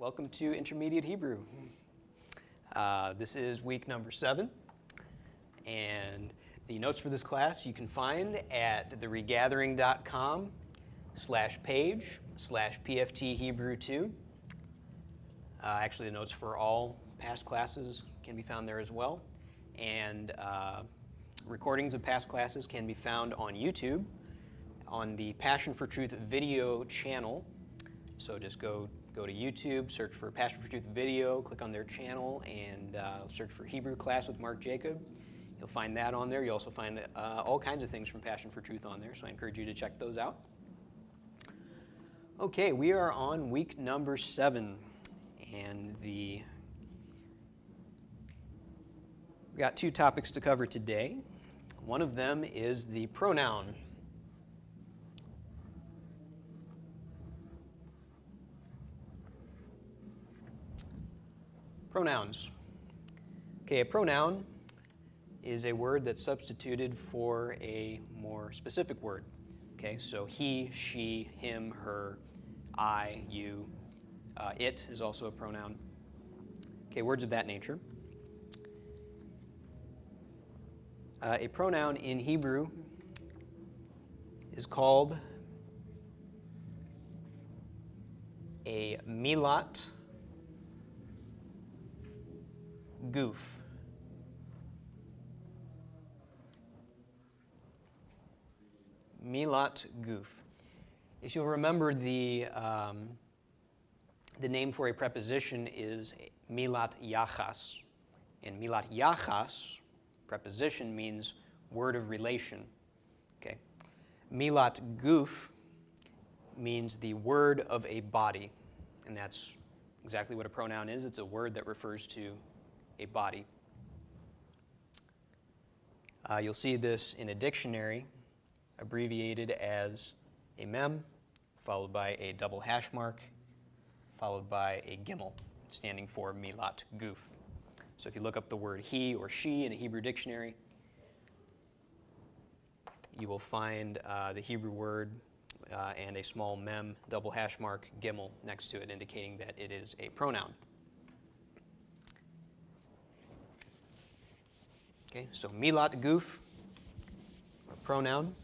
Welcome to Intermediate Hebrew. This is week number 7, and the notes for this class you can find at theregathering.com/page/PFT Hebrew 2. Actually, the notes for all past classes can be found there as well, and recordings of past classes can be found on YouTube on the Passion for Truth video channel. So just go to YouTube, search for Passion for Truth video, click on their channel, and search for Hebrew class with Mark Jacob. You'll find that on there. You'll also find all kinds of things from Passion for Truth on there, so I encourage you to check those out. Okay, we are on week number 7, and we got 2 topics to cover today. One of them is the pronoun. Pronouns. Okay, a pronoun is a word that's substituted for a more specific word. Okay, so he, she, him, her, I, you, it is also a pronoun. Okay, words of that nature. A pronoun in Hebrew is called a milat guf. Milat guf. If you'll remember, the name for a preposition is milat yachas. And milat yachas, preposition, means word of relation. Okay. Milat guf means the word of a body. And that's exactly what a pronoun is. It's a word that refers to a body. You'll see this in a dictionary, abbreviated as a mem, followed by a double hash mark, followed by a gimel, standing for milat guf. So if you look up the word he or she in a Hebrew dictionary, you will find the Hebrew word and a small mem, double hash mark, gimel next to it, indicating that it is a pronoun. Okay, so milat guf, a pronoun.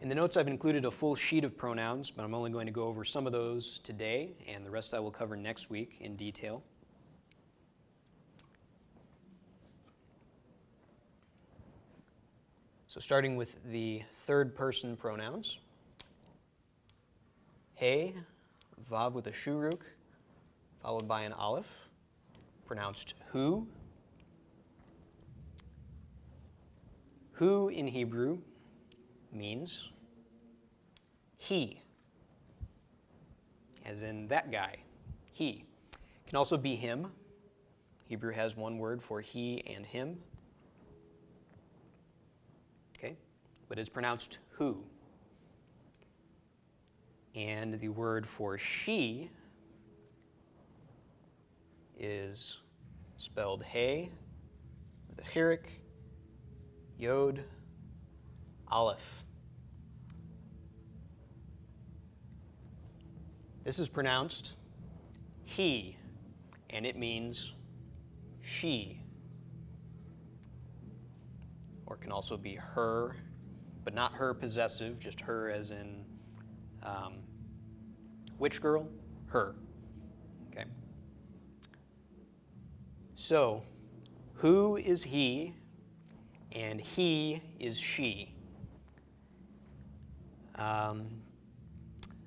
In the notes I've included a full sheet of pronouns, but I'm only going to go over some of those today, and the rest I will cover next week in detail. So starting with the third person pronouns. He, vav with a shuruk, followed by an aleph, pronounced hu. Hu in Hebrew means he, as in that guy, he. It can also be him. Hebrew has one word for he and him. Okay, but it's pronounced hu. And the word for she is spelled he with a chirik, yod, aleph. This is pronounced he, and it means she. Or it can also be her, but not her possessive, just her as in which girl? Her. Okay. So, who is he? And he is she.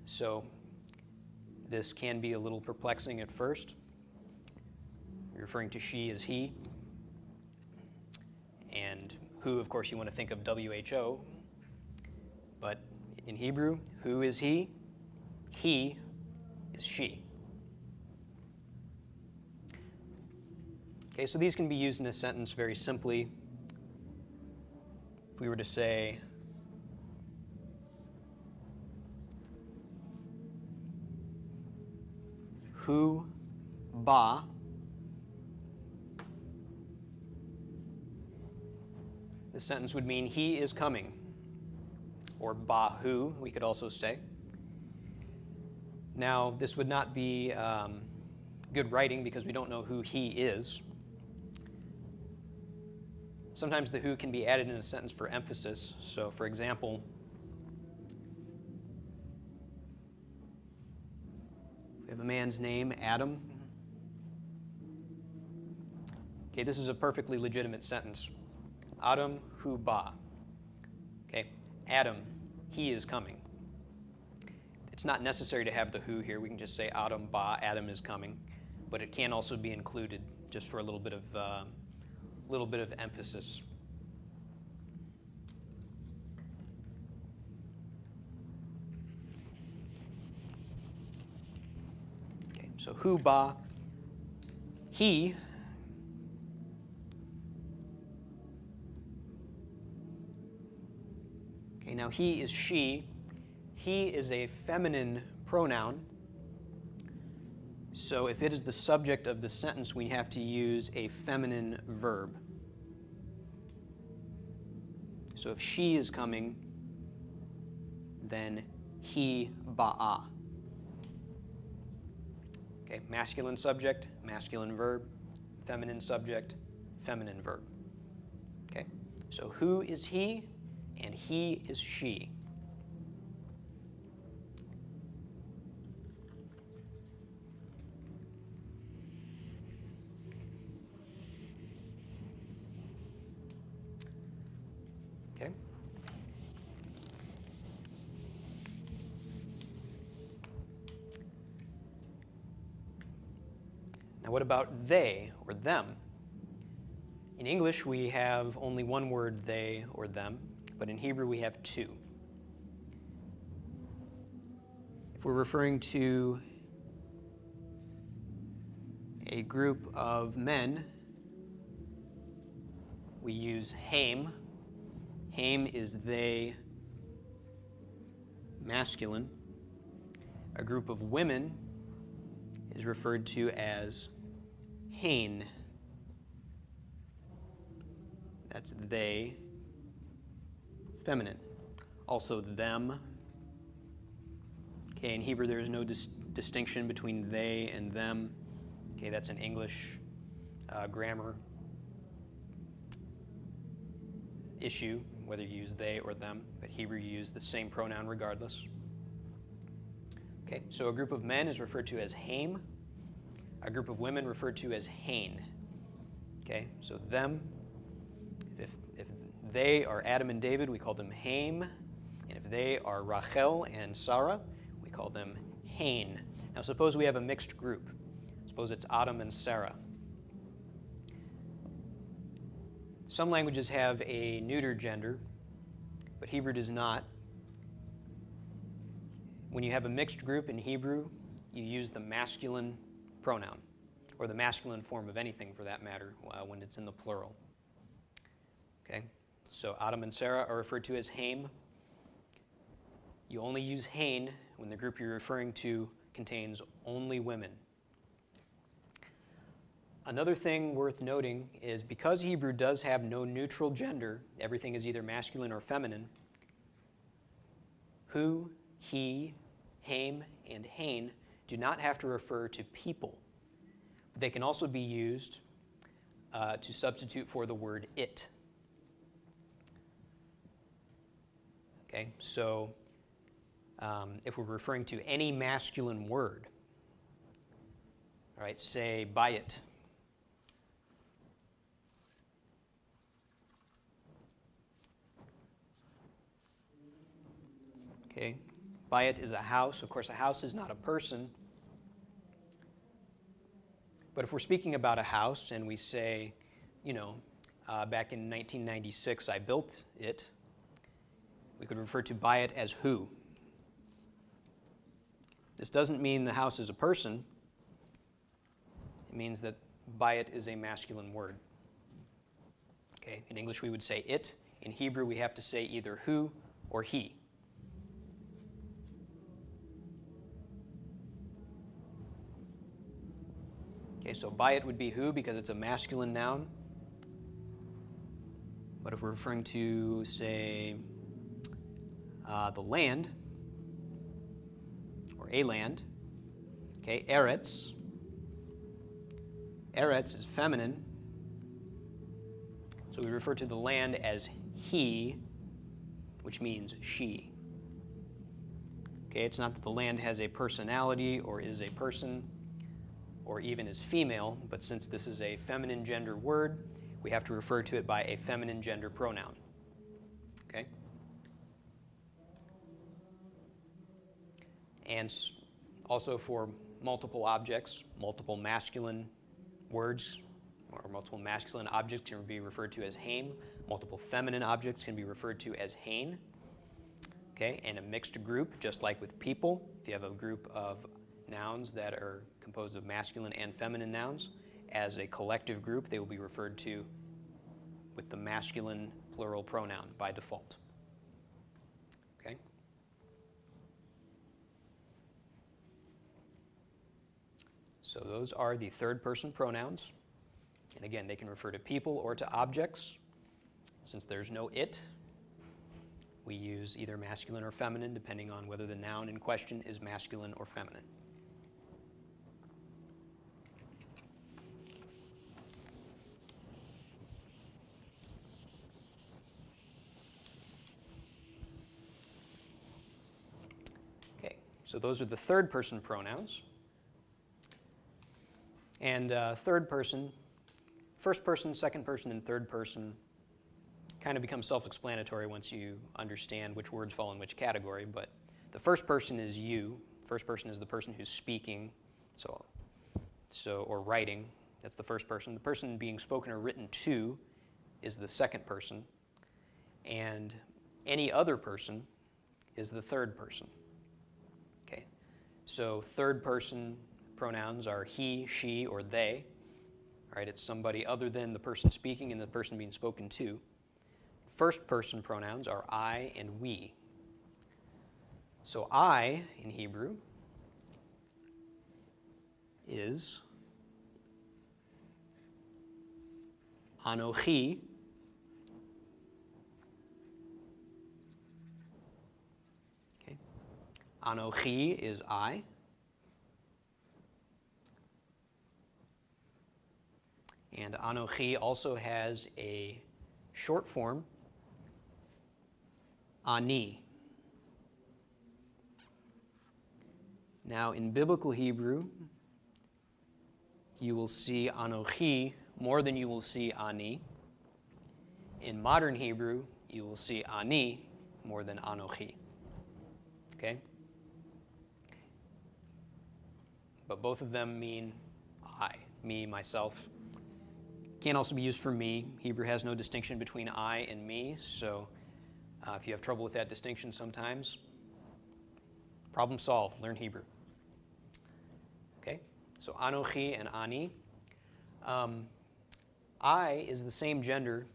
So this can be a little perplexing at first. You're referring to she as he. And who, of course, you want to think of WHO. But in Hebrew, who is he? He is she. Okay, so these can be used in a sentence very simply. If we were to say, hu ba, this sentence would mean he is coming, or ba hu, we could also say. Now, this would not be good writing because we don't know who he is. Sometimes the who can be added in a sentence for emphasis. So, for example, we have a man's name, Adam. Okay, this is a perfectly legitimate sentence. Adam hu ba. Okay, Adam, he is coming. It's not necessary to have the who here. We can just say Adam ba, Adam is coming. But it can also be included just for a little bit of emphasis. Okay, so hu ba, he. Okay, now he is she. He is a feminine pronoun. So if it is the subject of the sentence, we have to use a feminine verb. So if she is coming, then he ba'a. Okay, masculine subject, masculine verb, feminine subject, feminine verb. Okay, so who is he and he is she. Okay. Now what about they or them? In English we have only one word, they or them, but in Hebrew we have two. If we're referring to a group of men, we use haim. Haim is they, masculine. A group of women is referred to as hain. That's they, feminine. Also them. Okay, in Hebrew there is no distinction between they and them. Okay, that's an English grammar issue, whether you use they or them, but Hebrew you use the same pronoun regardless. Okay, so a group of men is referred to as haim. A group of women referred to as hain. Okay, so them, if they are Adam and David, we call them haim. And if they are Rachel and Sarah, we call them hain. Now suppose we have a mixed group. Suppose it's Adam and Sarah. Some languages have a neuter gender, but Hebrew does not. When you have a mixed group in Hebrew, you use the masculine pronoun, or the masculine form of anything for that matter, when it's in the plural. Okay, so Adam and Sarah are referred to as haim. You only use hain when the group you're referring to contains only women. Another thing worth noting is because Hebrew does have no neutral gender, everything is either masculine or feminine, who, he, haim, and hain do not have to refer to people. But they can also be used to substitute for the word it. Okay, so if we're referring to any masculine word, all right, say bayit. Okay, bayit is a house. Of course, a house is not a person. But if we're speaking about a house and we say, you know, back in 1996 I built it, we could refer to bayit as who. This doesn't mean the house is a person. It means that bayit is a masculine word. Okay, in English we would say it. In Hebrew we have to say either who or he. Okay, so bayit would be who because it's a masculine noun. But if we're referring to, say, the land, or a land, Okay, Eretz. Eretz is feminine. So we refer to the land as he, which means she. Okay, it's not that the land has a personality or is a person or even is female, but since this is a feminine gender word, we have to refer to it by a feminine gender pronoun. Okay? And also for multiple objects, multiple masculine words or multiple masculine objects can be referred to as haim. Multiple feminine objects can be referred to as hain. Okay, and a mixed group, just like with people, if you have a group of nouns that are composed of masculine and feminine nouns, as a collective group, they will be referred to with the masculine plural pronoun by default. Okay? So those are the third-person pronouns. And again, they can refer to people or to objects. Since there's no it, we use either masculine or feminine, depending on whether the noun in question is masculine or feminine. Okay, so those are the third-person pronouns. And third person, first person, second person, and third person kind of become self-explanatory once you understand which words fall in which category, but the first person is you. First person is the person who's speaking, or writing. That's the first person. The person being spoken or written to is the second person, and any other person is the third person. Okay, so third person pronouns are he, she, or they. All right, it's somebody other than the person speaking and the person being spoken to. First person pronouns are I and we. So I in Hebrew is Anochi. Okay. Anochi is I. And Anochi also has a short form, Ani. Now, in biblical Hebrew, you will see Anochi more than you will see Ani. In modern Hebrew, you will see Ani more than Anochi. Okay? But both of them mean I, me, myself. Can also be used for me. Hebrew has no distinction between I and me, so if you have trouble with that distinction sometimes, problem solved, learn Hebrew. Okay, so Anochi and Ani. I is the same gender,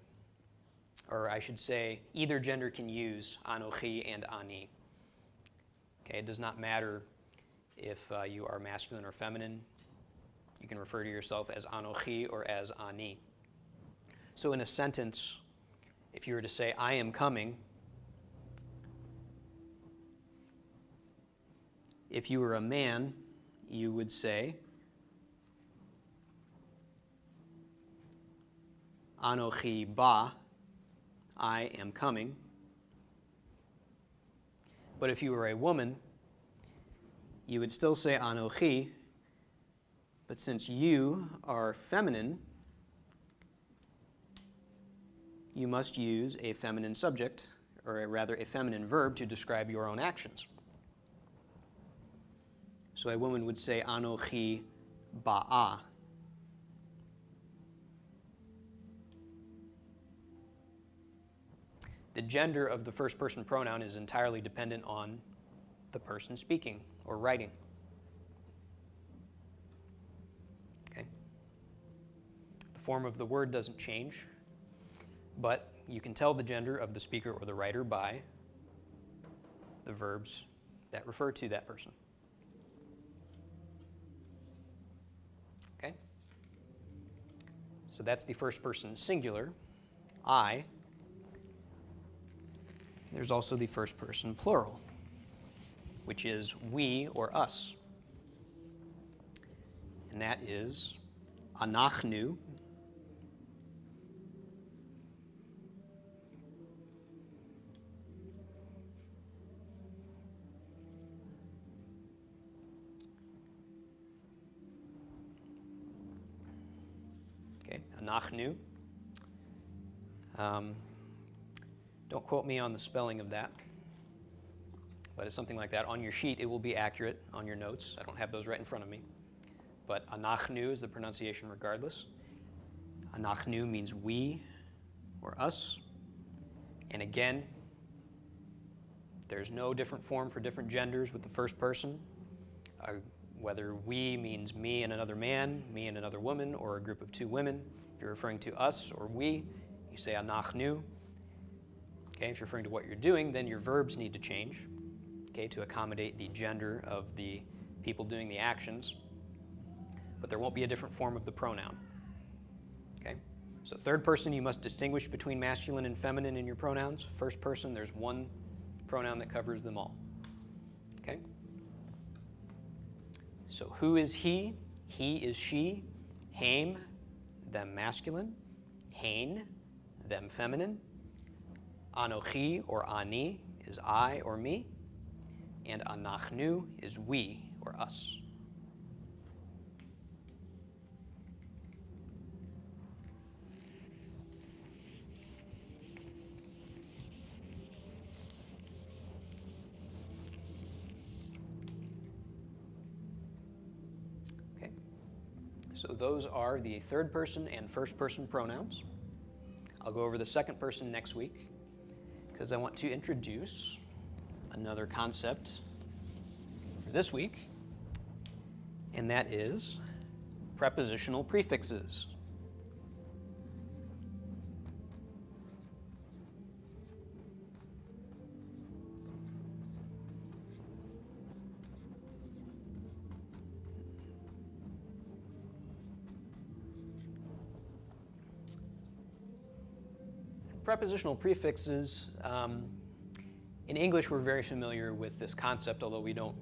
or I should say either gender can use Anochi and Ani. Okay, it does not matter if you are masculine or feminine. You can refer to yourself as Anochi or as Ani. So in a sentence, if you were to say, I am coming, if you were a man, you would say, Anochi ba, I am coming. But if you were a woman, you would still say Anochi, but since you are feminine, you must use a feminine subject, or rather a feminine verb, to describe your own actions. So a woman would say Anochi ba'a. The gender of the first person pronoun is entirely dependent on the person speaking or writing. Okay? The form of the word doesn't change, but you can tell the gender of the speaker or the writer by the verbs that refer to that person. Okay? So that's the first person singular, I. There's also the first person plural, which is we or us. and that is anachnu. Okay, anachnu. Don't quote me on the spelling of that, but it's something like that. On your sheet, it will be accurate on your notes. I don't have those right in front of me. But anachnu is the pronunciation regardless. Anachnu means we or us. And again, there's no different form for different genders with the first person. Whether we means me and another man, me and another woman, or a group of two women. If you're referring to us or we, you say anachnu. Okay, if you're referring to what you're doing, then your verbs need to change, okay, to accommodate the gender of the people doing the actions. But there won't be a different form of the pronoun. Okay? So third person, you must distinguish between masculine and feminine in your pronouns. First person, there's one pronoun that covers them all. Okay? So who is he? He is she. Haim, them masculine. Hain, them feminine. Anochi or ani is I or me. And anachnu is we or us. Okay. So those are the third person and first person pronouns. I'll go over the second person next week, because I want to introduce another concept for this week, and that is prepositional prefixes. Prepositional prefixes, in English we're very familiar with this concept, although we don't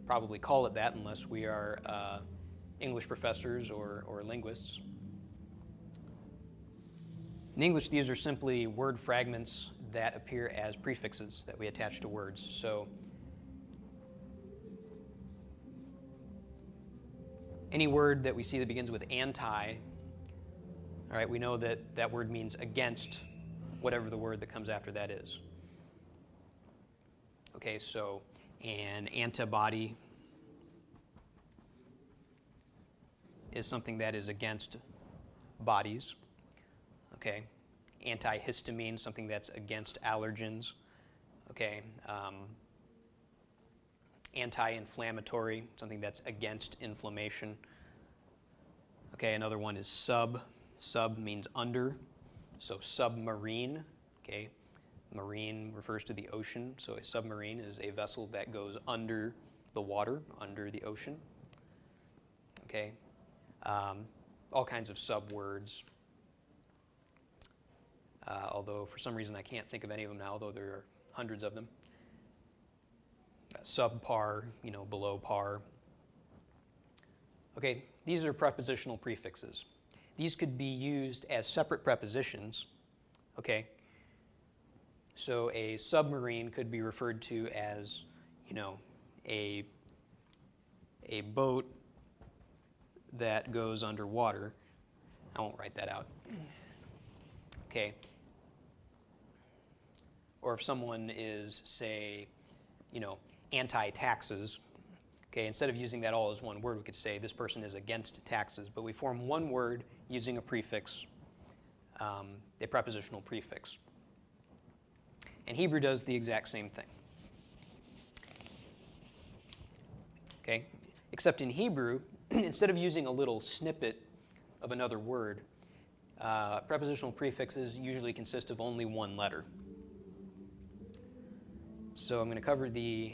probably call it that unless we are English professors or linguists. In English, these are simply word fragments that appear as prefixes that we attach to words. So any word that we see that begins with anti, all right, we know that that word means against whatever the word that comes after that is. Okay, so an antibody is something that is against bodies. Okay, antihistamine, something that's against allergens. Okay, anti-inflammatory, something that's against inflammation. Okay, another one is sub. Sub means under. So submarine, okay, marine refers to the ocean, so a submarine is a vessel that goes under the water, under the ocean, okay. All kinds of sub-words, although for some reason I can't think of any of them now, although there are hundreds of them. Subpar, below par. Okay, these are prepositional prefixes. These could be used as separate prepositions, okay? So a submarine could be referred to as, a boat that goes underwater. I won't write that out. Okay. Or if someone is, say, anti-taxes, okay, instead of using that all as one word, we could say this person is against taxes, but we form one word using a prefix, a prepositional prefix. And Hebrew does the exact same thing. Okay, except in Hebrew, instead of using a little snippet of another word, prepositional prefixes usually consist of only one letter. So I'm going to cover there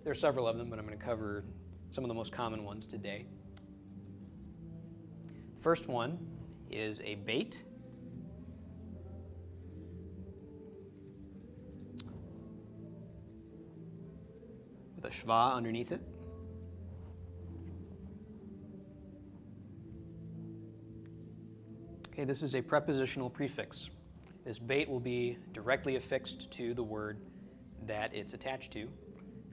are several of them, but I'm going to cover some of the most common ones today. First one is a bait. With a shva underneath it. Okay, this is a prepositional prefix. This bait will be directly affixed to the word that it's attached to.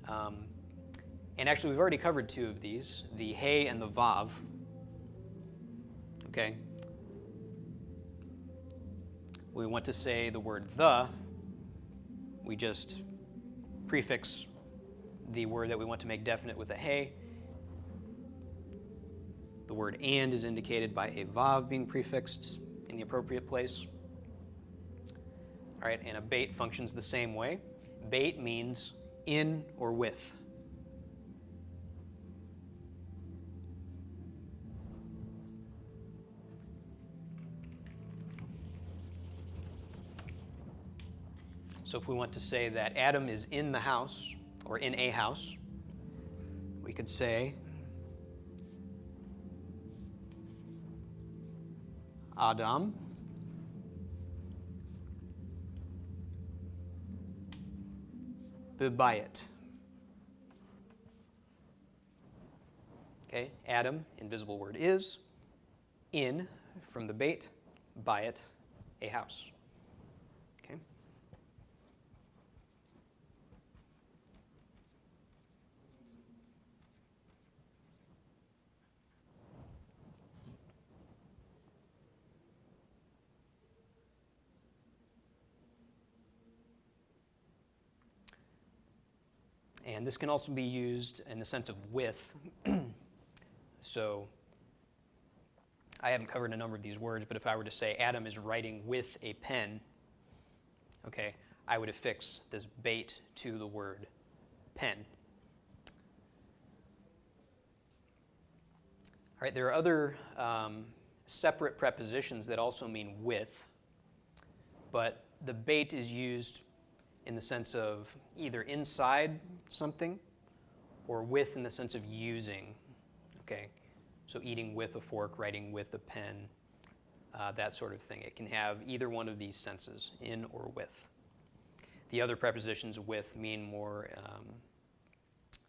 And actually, we've already covered two of these, the hey and the vav. Okay? We want to say the word the, we just prefix the word that we want to make definite with a hey. The word and is indicated by a vav being prefixed in the appropriate place. All right, and a bait functions the same way. Bait means in or with. So if we want to say that Adam is in the house, or in a house, we could say Adam bebayit. Okay, Adam, invisible word is, in, from the bait, bayit, a house. Okay. And this can also be used in the sense of with. So I haven't covered a number of these words, but if I were to say Adam is writing with a pen, okay, I would affix this bait to the word pen. All right, there are other separate prepositions that also mean with, but the bait is used in the sense of either inside something or with in the sense of using, okay? So eating with a fork, writing with a pen, that sort of thing. It can have either one of these senses, in or with. The other prepositions with mean more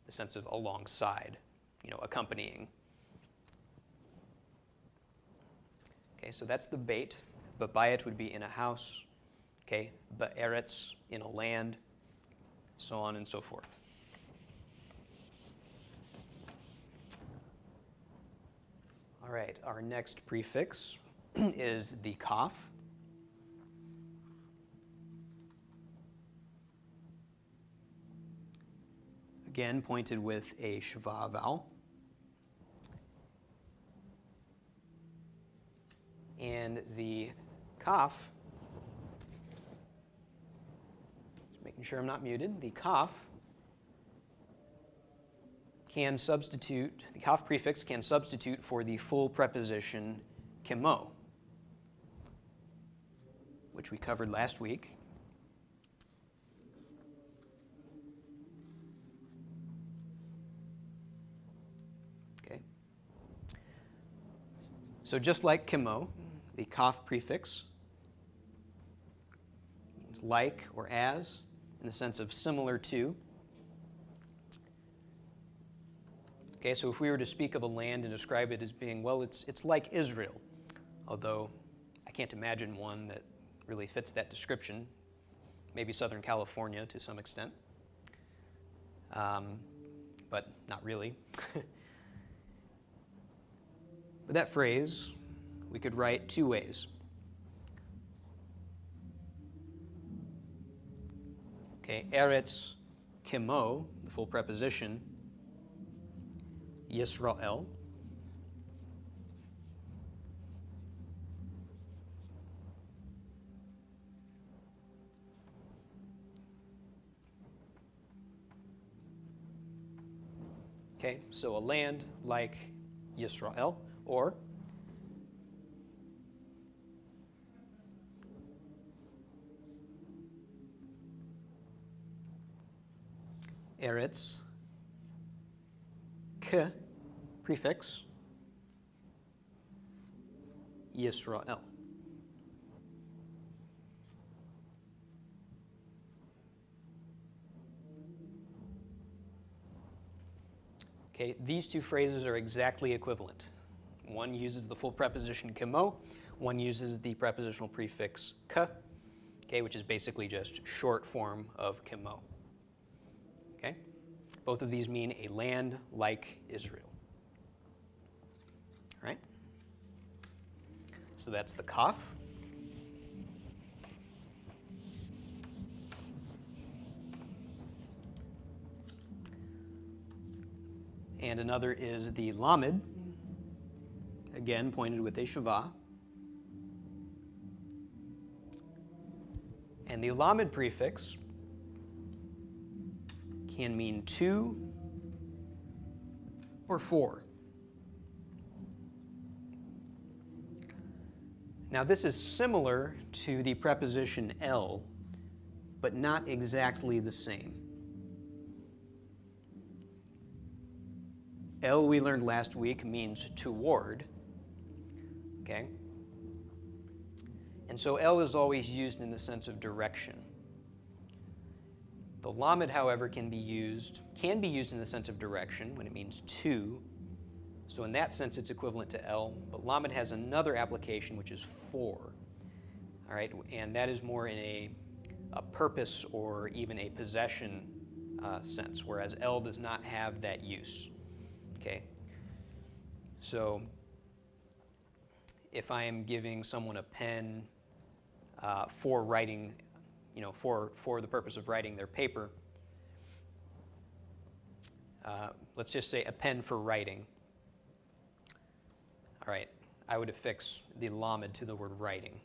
the sense of alongside, accompanying. Okay, so that's the bait. Bebayit would be in a house. Okay, be'eretz, in a land, so on and so forth. All right, our next prefix is the kaf. Again, pointed with a shva vowel. And the kaf, making sure I'm not muted, the kaf can substitute, the kaf prefix can substitute for the full preposition kemo, which we covered last week. Okay. So just like kemo, the kaf prefix means like or as, in the sense of similar to. Okay, so if we were to speak of a land and describe it as being, well, it's like Israel, although I can't imagine one that really fits that description. Maybe Southern California to some extent, but not really. But that phrase we could write two ways. Okay, eretz kemo, the full preposition, Yisrael. Okay, so a land like Yisrael, or Eretz, k, prefix, Yisrael. Okay, these two phrases are exactly equivalent. One uses the full preposition kemo, one uses the prepositional prefix ka, okay, which is basically just short form of kimo. Okay? Both of these mean a land like Israel. All right? So that's the kaf. And another is the lamed, again pointed with a shavah. And the lamed prefix can mean 2 or 4. Now this is similar to the preposition el, but not exactly the same. El, we learned last week, means toward, okay? And so el is always used in the sense of direction. The lamed, however, can be used in the sense of direction when it means to. So in that sense, it's equivalent to el. But lamed has another application, which is for. All right, and that is more in a purpose or even a possession sense, whereas el does not have that use. Okay, so if I am giving someone a pen for writing, for the purpose of writing their paper, let's just say a pen for writing. All right, I would affix the lamed to the word writing.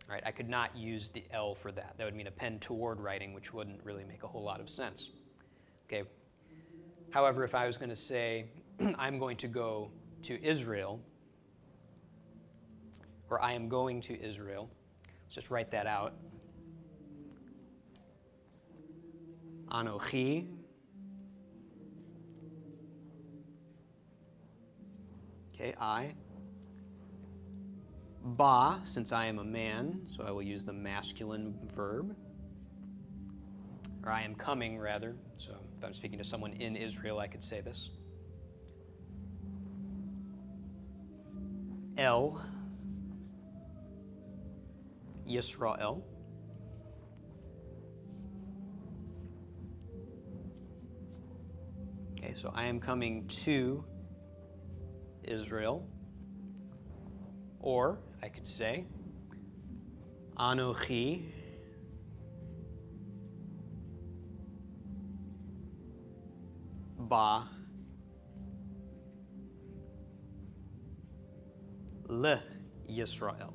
All right, I could not use the el for that. That would mean a pen toward writing, which wouldn't really make a whole lot of sense. Okay. However, if I was going to say, I'm going to go to Israel, or I am going to Israel, let's just write that out. Anochi. Okay, I. Ba, since I am a man, so I will use the masculine verb. Or I am coming, rather. So if I'm speaking to someone in Israel, I could say this. El, Yisrael. Okay, so I am coming to Israel. Or I could say, Anochi ba le Yisrael.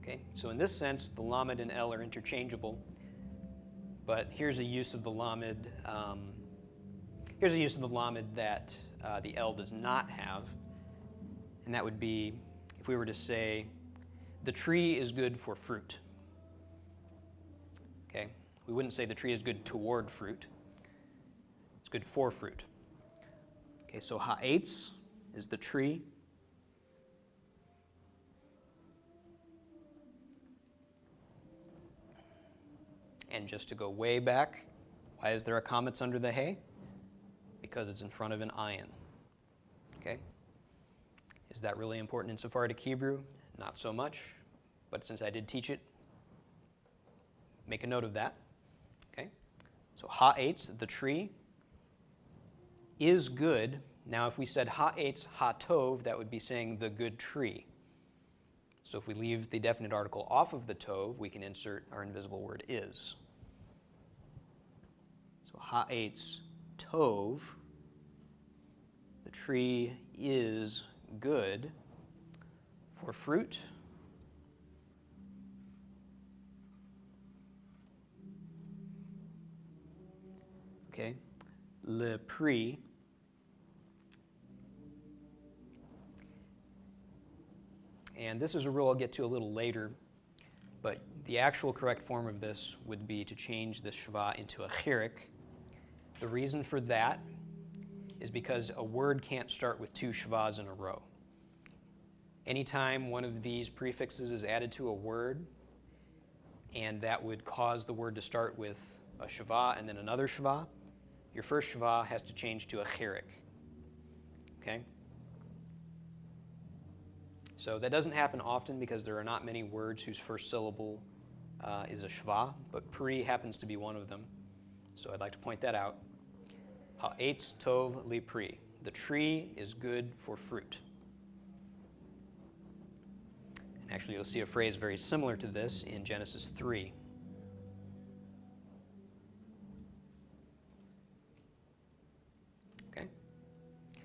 Okay, so in this sense, the lamed and el are interchangeable, but here's a use of the lamed. Here's a use of the lamed that the el does not have, and that would be if we were to say, the tree is good for fruit. Okay, we wouldn't say the tree is good toward fruit. It's good for fruit. Okay, so ha'etz is the tree. And just to go way back, why is there a comets under the hay? Because it's in front of an ayin. Okay? Is that really important in Sephardic Hebrew? Not so much, but since I did teach it, make a note of that. Okay? So ha'etz, the tree, is good. Now if we said ha'etz ha'tov, that would be saying the good tree. So if we leave the definite article off of the tov, we can insert our invisible word is. So ha'etz tov, the tree is good for fruit. Okay, le pri. And this is a rule I'll get to a little later, but the actual correct form of this would be to change the shva into a chirik. The reason for that is because a word can't start with two shvas in a row. Anytime one of these prefixes is added to a word, and that would cause the word to start with a shva and then another shva, your first shva has to change to a chirik. Okay? So that doesn't happen often because there are not many words whose first syllable is a shva, but pri happens to be one of them. So I'd like to point that out. Ha'etz tov li pri. The tree is good for fruit. And actually, you'll see a phrase very similar to this in Genesis 3. Okay?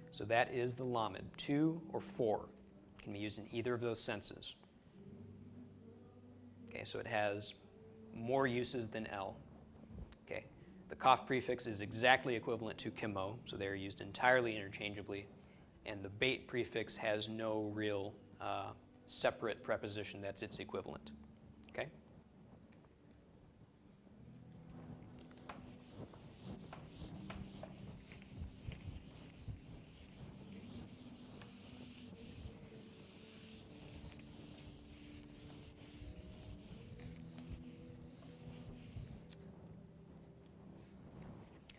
So that is the lamed, 2 or 4. Can be used in either of those senses. Okay, so it has more uses than L. Okay, the kaf prefix is exactly equivalent to kimo, so they're used entirely interchangeably, and the bait prefix has no real separate preposition that's its equivalent. Okay?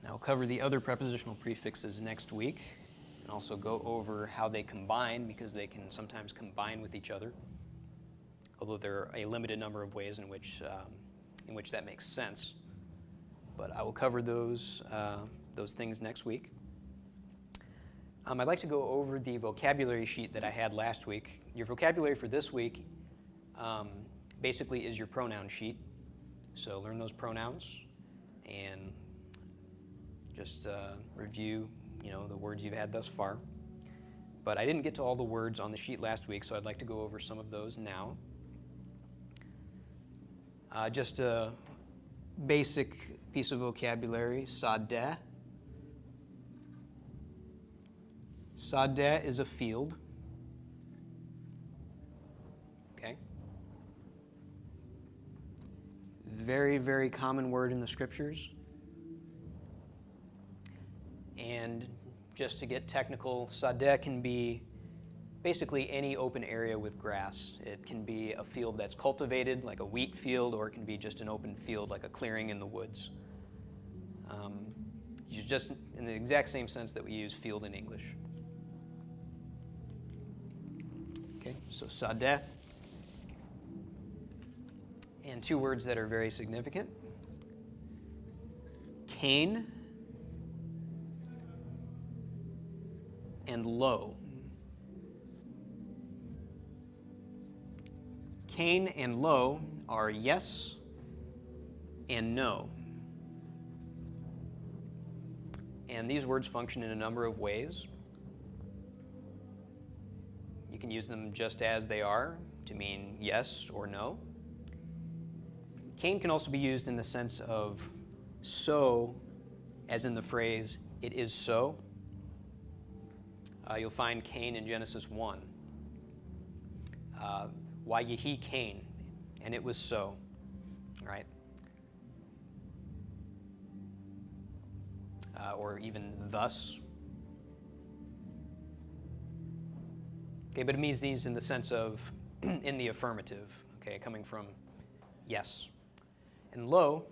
And I'll cover the other prepositional prefixes next week, and also go over how they combine, because they can sometimes combine with each other, although there are a limited number of ways in which that makes sense. But I will cover those things next week. I'd like to go over the vocabulary sheet that I had last week. Your vocabulary for this week basically is your pronoun sheet. So learn those pronouns and just review the words you've had thus far. But I didn't get to all the words on the sheet last week, so I'd like to go over some of those now. Just a basic piece of vocabulary, sadeh. Sadeh is a field. Okay? Very, very common word in the scriptures. And just to get technical, sadeh can be basically any open area with grass. It can be a field that's cultivated, like a wheat field, or it can be just an open field, like a clearing in the woods. Used just in the exact same sense that we use field in English. Okay, so sadeh. And two words that are very significant. Cain and lo. Cain and lo are yes and no. And these words function in a number of ways. You can use them just as they are to mean yes or no. Cain can also be used in the sense of so, as in the phrase, it is so. You'll find Cain in Genesis 1. Wayehi Cain, and it was so, right? Or even thus. Okay, but it means these in the sense of in the affirmative, okay, coming from yes. And lo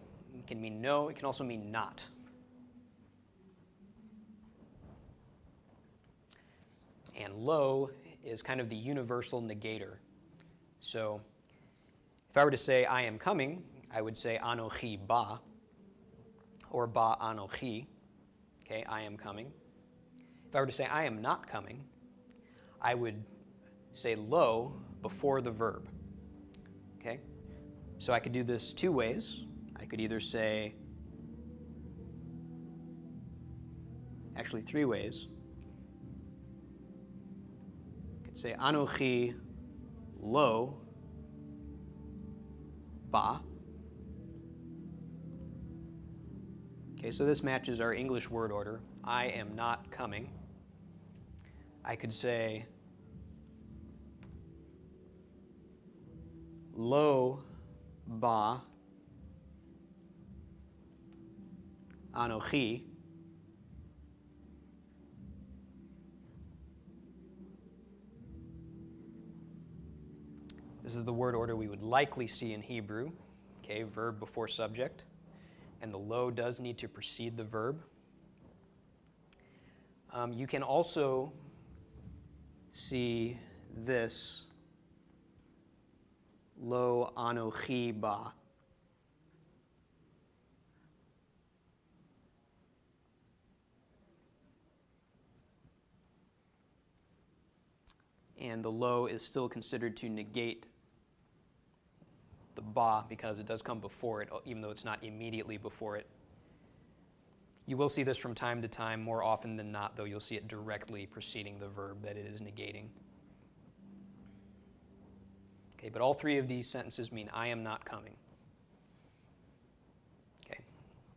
can mean no, it can also mean not. And lo is kind of the universal negator. So if I were to say I am coming, I would say anochi ba, or ba anochi. Okay, I am coming. If I were to say I am not coming, I would say lo before the verb. Okay? So I could do this two ways. I could either say, actually three ways. I could say anochi lo ba. Okay, so this matches our English word order. I am not coming. I could say lo ba anochi. This is the word order we would likely see in Hebrew. Okay, verb before subject. And the lo does need to precede the verb. You can also see this lo anochi ba. And the lo is still considered to negate the ba because it does come before it, even though it's not immediately before it. You will see this from time to time. More often than not, though, you'll see it directly preceding the verb that it is negating. Okay, but all three of these sentences mean I am not coming. Okay,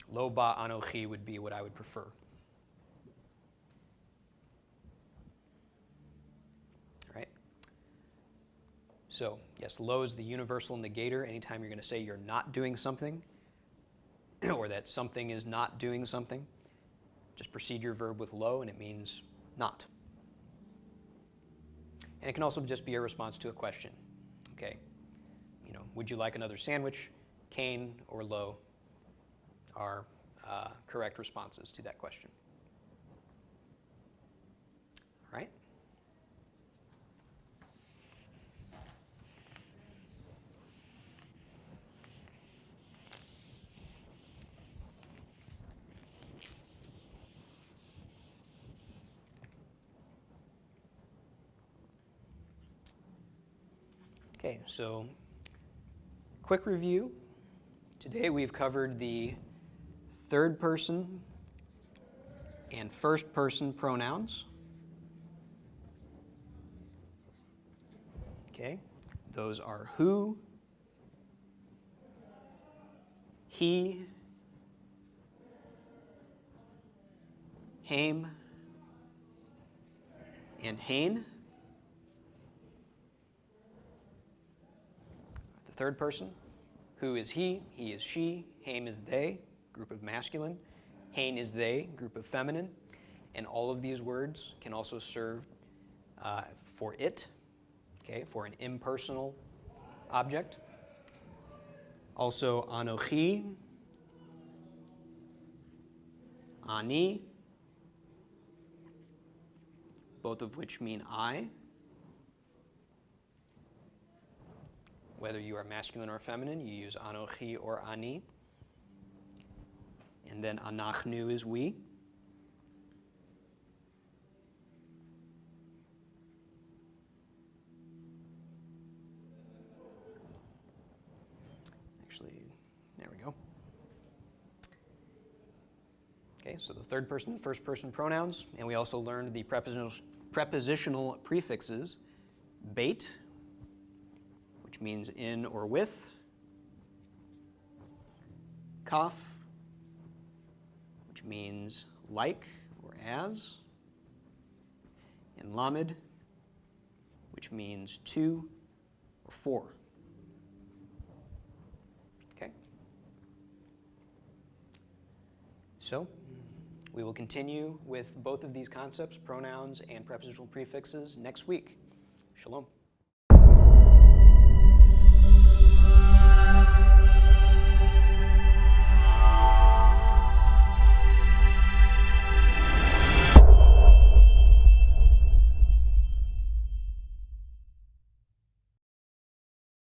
lo ba anochi would be what I would prefer. Right? So, yes, lo is the universal negator. Anytime you're going to say you're not doing something, or that something is not doing something, just precede your verb with lo, and it means not. And it can also just be a response to a question. Okay, would you like another sandwich? Kain or lo are correct responses to that question. All right? Okay, so quick review. Today we've covered the third person and first person pronouns. Okay, those are who, he, hame, and hain. The third person, who is he is she, hame is they, group of masculine, hain is they, group of feminine, and all of these words can also serve for it, okay, for an impersonal object. Also anochi, ani, both of which mean I. Whether you are masculine or feminine, you use anochi or ani. And then anachnu is we. Actually, there we go. Okay, so the third person and first person pronouns, and we also learned the prepositional prefixes, beit, which means in or with, kaf, which means like or as, and lamed, which means to or for. Okay? So, we will continue with both of these concepts, pronouns and prepositional prefixes, next week. Shalom.